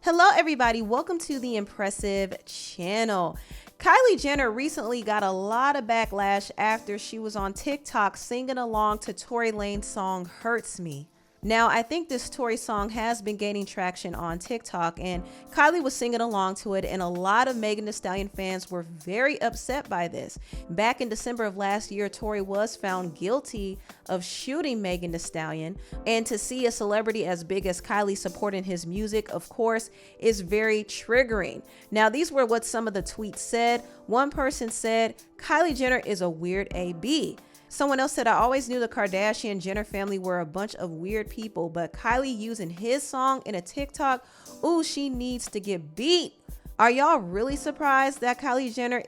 Hello everybody, welcome to the Empressive channel. Kylie Jenner recently got a lot of backlash after she was on TikTok singing along to Tory Lanez's song Hurts Me. Now, I think this Tory song has been gaining traction on TikTok, and Kylie was singing along to it, and a lot of Megan Thee Stallion fans were very upset by this. Back in December of last year, Tory was found guilty of shooting Megan Thee Stallion, and to see a celebrity as big as Kylie supporting his music, of course, is very triggering. Now, these were what some of the tweets said. One person said, "Kylie Jenner is a weird AB." Someone else said, "I always knew the Kardashian Jenner family were a bunch of weird people, but Kylie using his song in a TikTok, ooh, she needs to get beat." Are y'all really surprised that Kylie Jenner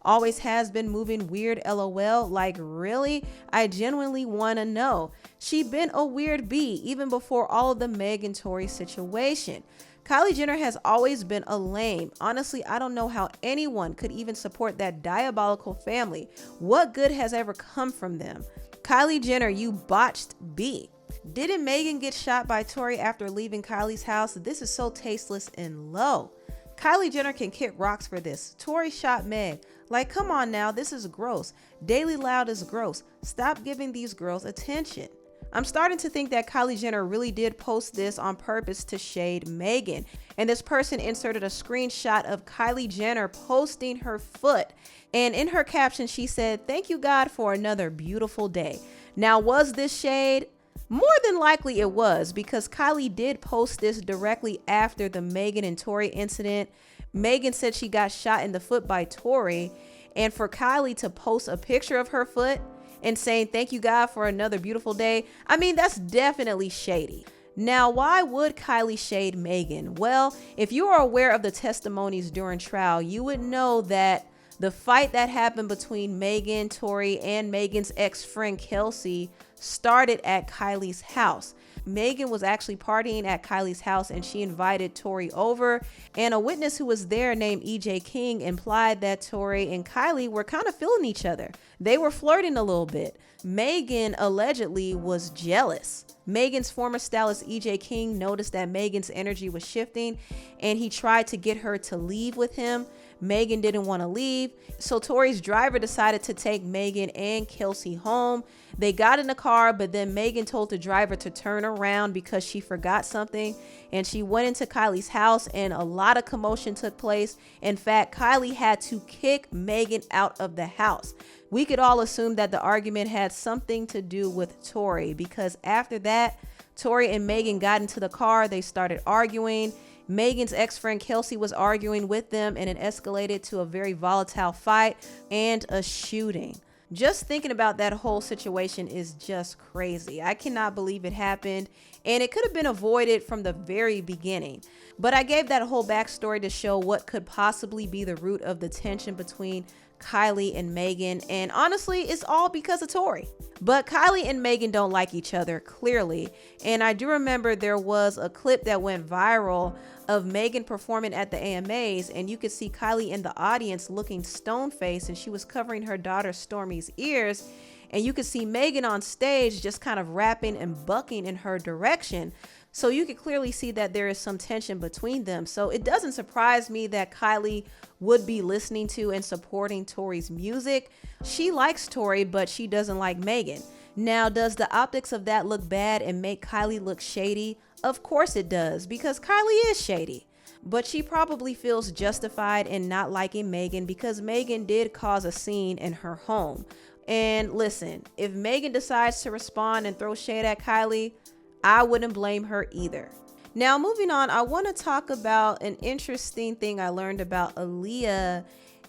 always has been moving weird, LOL? Like, really? I genuinely want to know. She been a weird bee even before all of the Megan Tory situation. Kylie Jenner has always been a lame. Honestly, I don't know how anyone could even support that diabolical family. What good has ever come from them? Kylie Jenner, you botched B. Didn't Megan get shot by Tory after leaving Kylie's house? This is so tasteless and low. Kylie Jenner can kick rocks for this. Tory shot Meg. Like, come on now, this is gross. Daily Loud is gross. Stop giving these girls attention. I'm starting to think that Kylie Jenner really did post this on purpose to shade Megan. And this person inserted a screenshot of Kylie Jenner posting her foot. And in her caption, she said, "Thank you, God, for another beautiful day." Now, was this shade? More than likely it was, because Kylie did post this directly after the Megan and Tory incident. Megan said she got shot in the foot by Tory. And for Kylie to post a picture of her foot and saying, "Thank you, God, for another beautiful day," I mean, that's definitely shady. Now, why would Kylie shade Megan? Well, if you are aware of the testimonies during trial, you would know that the fight that happened between Megan, Tory, and Megan's ex-friend Kelsey started at Kylie's house. Megan was actually partying at Kylie's house and she invited Tory over, and a witness who was there named EJ King implied that Tory and Kylie were kind of feeling each other. They were flirting a little bit. Megan allegedly was jealous. Megan's former stylist EJ King noticed that Megan's energy was shifting and he tried to get her to leave with him. Megan didn't want to leave, so Tory's driver decided to take Megan and Kelsey home. They got in the car, but then Megan told the driver to turn around because she forgot something, and she went into Kylie's house and a lot of commotion took place. In fact, Kylie had to kick Megan out of the house. We could all assume that the argument had something to do with Tory, because after that, Tory and Megan got into the car. They started arguing. Megan's ex-friend Kelsey was arguing with them, and it escalated to a very volatile fight and a shooting. Just thinking about that whole situation is just crazy. I cannot believe it happened, and it could have been avoided from the very beginning. But I gave that whole backstory to show what could possibly be the root of the tension between Kylie and Megan, and honestly, it's all because of Tory. But Kylie and Megan don't like each other, clearly, and I do remember there was a clip that went viral of Megan performing at the AMAs, and you could see Kylie in the audience looking stone-faced, and she was covering her daughter Stormi's ears, and you could see Megan on stage just kind of rapping and bucking in her direction. So you could clearly see that there is some tension between them. So it doesn't surprise me that Kylie would be listening to and supporting Tory's music. She likes Tory, but she doesn't like Megan. Now, does the optics of that look bad and make Kylie look shady? Of course it does, because Kylie is shady. But she probably feels justified in not liking Megan because Megan did cause a scene in her home. And listen, if Megan decides to respond and throw shade at Kylie, I wouldn't blame her either. Now, moving on, I want to talk about an interesting thing I learned about Aaliyah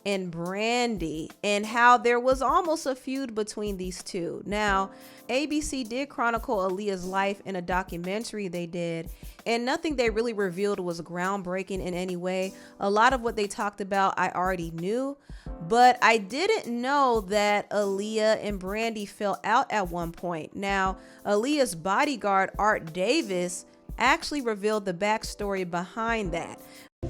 and Brandy and how there was almost a feud between these two. Now, ABC did chronicle Aaliyah's life in a documentary they did, and nothing they really revealed was groundbreaking in any way. A lot of what they talked about I already knew, but I didn't know that Aaliyah and Brandy fell out at one point. Now, Aaliyah's bodyguard, Art Davis, actually revealed the backstory behind that.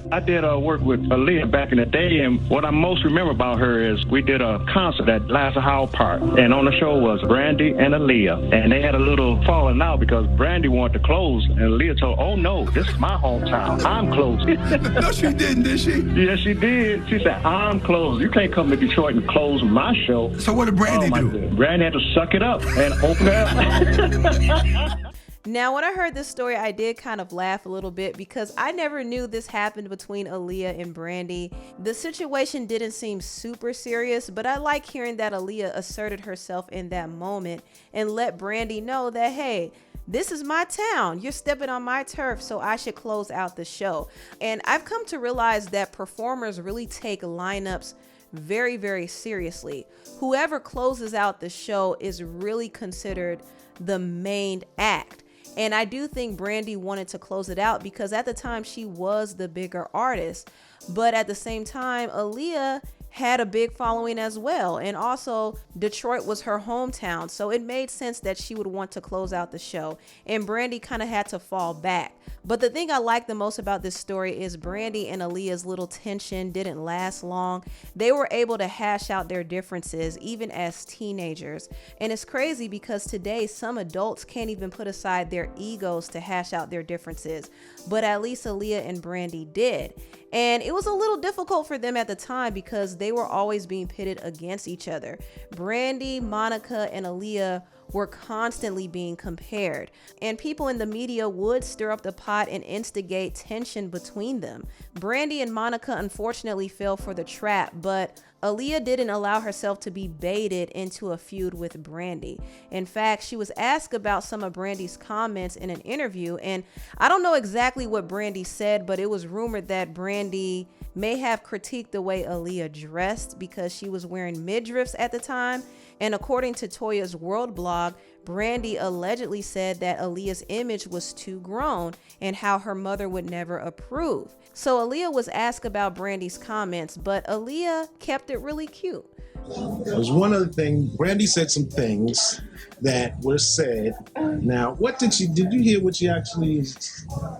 I did work with Aaliyah back in the day, and what I most remember about her is we did a concert at Lassiter Hall Park, and on the show was Brandy and Aaliyah, and they had a little falling out because Brandy wanted to close, and Aaliyah told, "Oh no, this is my hometown. I'm closing." No, she didn't, did she? Yes, she did. She said, "I'm closing. You can't come to Detroit and close my show." So what did Brandy do? God. Brandy had to suck it up and open it up. Now, when I heard this story, I did kind of laugh a little bit because I never knew this happened between Aaliyah and Brandy. The situation didn't seem super serious, but I like hearing that Aaliyah asserted herself in that moment and let Brandy know that, hey, this is my town. You're stepping on my turf, so I should close out the show. And I've come to realize that performers really take lineups very, very seriously. Whoever closes out the show is really considered the main act. And I do think Brandy wanted to close it out because at the time she was the bigger artist. But at the same time, Aaliyah had a big following as well. And also Detroit was her hometown. So it made sense that she would want to close out the show. And Brandy kind of had to fall back. But the thing I like the most about this story is Brandy and Aaliyah's little tension didn't last long. They were able to hash out their differences even as teenagers. And it's crazy because today some adults can't even put aside their egos to hash out their differences. But at least Aaliyah and Brandy did. And it was a little difficult for them at the time because they were always being pitted against each other. Brandy, Monica, and Aaliyah were constantly being compared, and people in the media would stir up the pot and instigate tension between them. Brandy and Monica unfortunately fell for the trap, but Aaliyah didn't allow herself to be baited into a feud with Brandy. In fact, she was asked about some of Brandy's comments in an interview, and I don't know exactly what Brandy said, but it was rumored that Brandy may have critiqued the way Aaliyah dressed because she was wearing midriffs at the time. And according to Toya's World blog, Brandy allegedly said that Aaliyah's image was too grown and how her mother would never approve. So Aaliyah was asked about Brandy's comments, but Aaliyah kept it really cute. It was one other thing. Brandy said some things that were said. Now, what did you hear what she actually?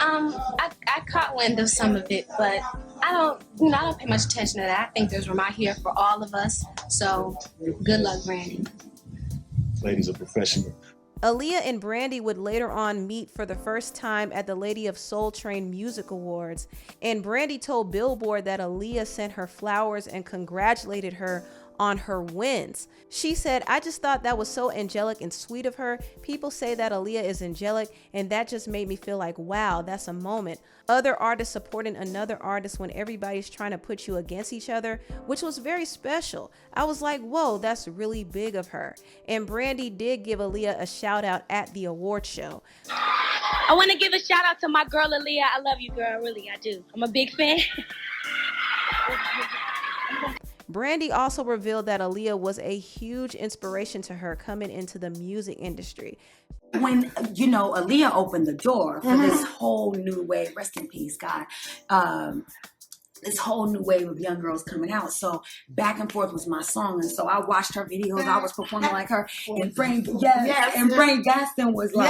I caught wind of some of it, but I don't pay much attention to that. I think there's room out here for all of us. So, good luck, Brandy. Ladies are professional. Aaliyah and Brandy would later on meet for the first time at the Lady of Soul Train Music Awards, and Brandy told Billboard that Aaliyah sent her flowers and congratulated her on her wins. She said, "I just thought that was so angelic and sweet of her. People say that Aaliyah is angelic, and that just made me feel like, wow, that's a moment. Other artists supporting another artist when everybody's trying to put you against each other, which was very special. I was like, whoa, that's really big of her." And Brandy did give Aaliyah a shout out at the award show. I want to give a shout out to my girl Aaliyah. I love you, girl. Really, I do. I'm a big fan. Brandy also revealed that Aaliyah was a huge inspiration to her coming into the music industry. When, Aaliyah opened the door for this whole new wave, rest in peace, God, this whole new wave of young girls coming out. So Back and Forth was my song. And so I watched her videos. I was performing like her. And Frank Gaston was like,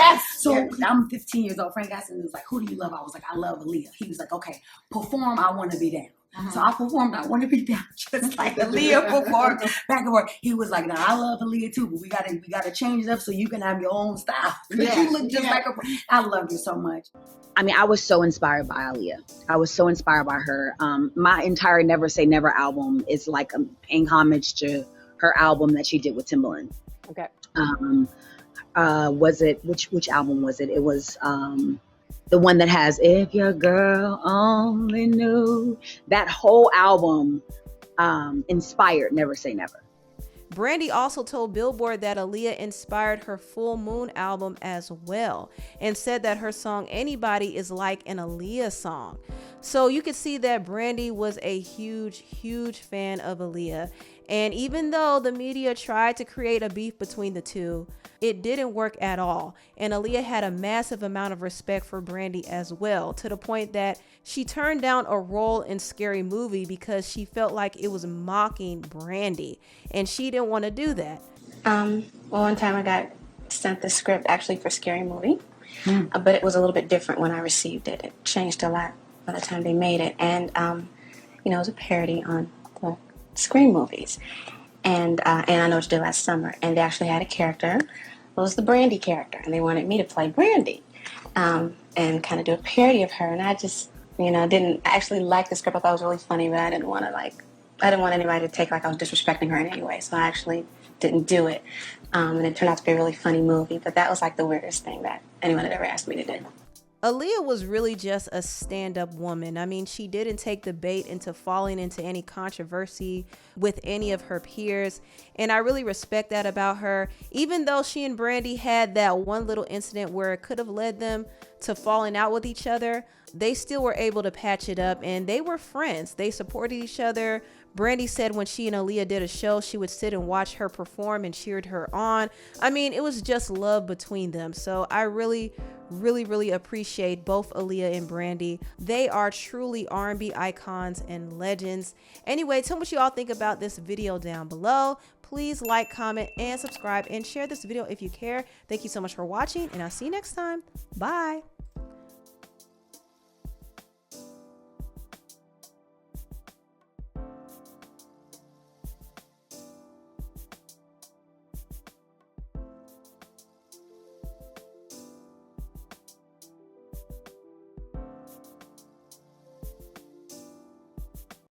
I'm 15 years old. Frank Gaston was like, who do you love? I was like, I love Aaliyah. He was like, okay, perform I Want to Be Down. So I performed I Want to Be Down just like Aaliyah performed Back and Forth. He was like, "Now I love Aaliyah too, but we gotta change it up so you can have your own style. You look just like her. I love you so much." I mean, I was so inspired by Aaliyah. I was so inspired by her. My entire Never Say Never album is like paying homage to her album that she did with Timbaland. Okay. Was it which album was it? It was the one that has If Your Girl Only Knew. That whole album inspired Never Say Never. Brandy also told Billboard that Aaliyah inspired her Full Moon album as well, and said that her song Anybody is like an Aaliyah song. So you could see that Brandy was a huge fan of Aaliyah. And even though the media tried to create a beef between the two, it didn't work at all. And Aaliyah had a massive amount of respect for Brandy as well, to the point that she turned down a role in Scary Movie because she felt like it was mocking Brandy, and she didn't want to do that. Well, one time I got sent the script actually for Scary Movie, but it was a little bit different when I received it. It changed a lot. by the time they made it. And, you know, it was a parody on the Scream movies. And I Know What You Did Last Summer. And they actually had a character. It was the Brandy character. And they wanted me to play Brandy and kind of do a parody of her. And I just, you know, didn't actually like the script. I thought it was really funny, but I didn't want anybody to take like I was disrespecting her in any way. So I actually didn't do it. And it turned out to be a really funny movie. But that was like the weirdest thing that anyone had ever asked me to do. Aaliyah was really just a stand-up woman. I mean, she didn't take the bait into falling into any controversy with any of her peers. And I really respect that about her. Even though she and Brandy had that one little incident where it could have led them to falling out with each other, they still were able to patch it up and they were friends. They supported each other. Brandy said when she and Aaliyah did a show, she would sit and watch her perform and cheered her on. I mean, it was just love between them. So I really appreciate both Aaliyah and Brandy. They are truly R&B icons and legends. Anyway, tell me what you all think about this video down below. Please like, comment, and subscribe, and share this video if you care. Thank you so much for watching, and I'll see you next time. Bye.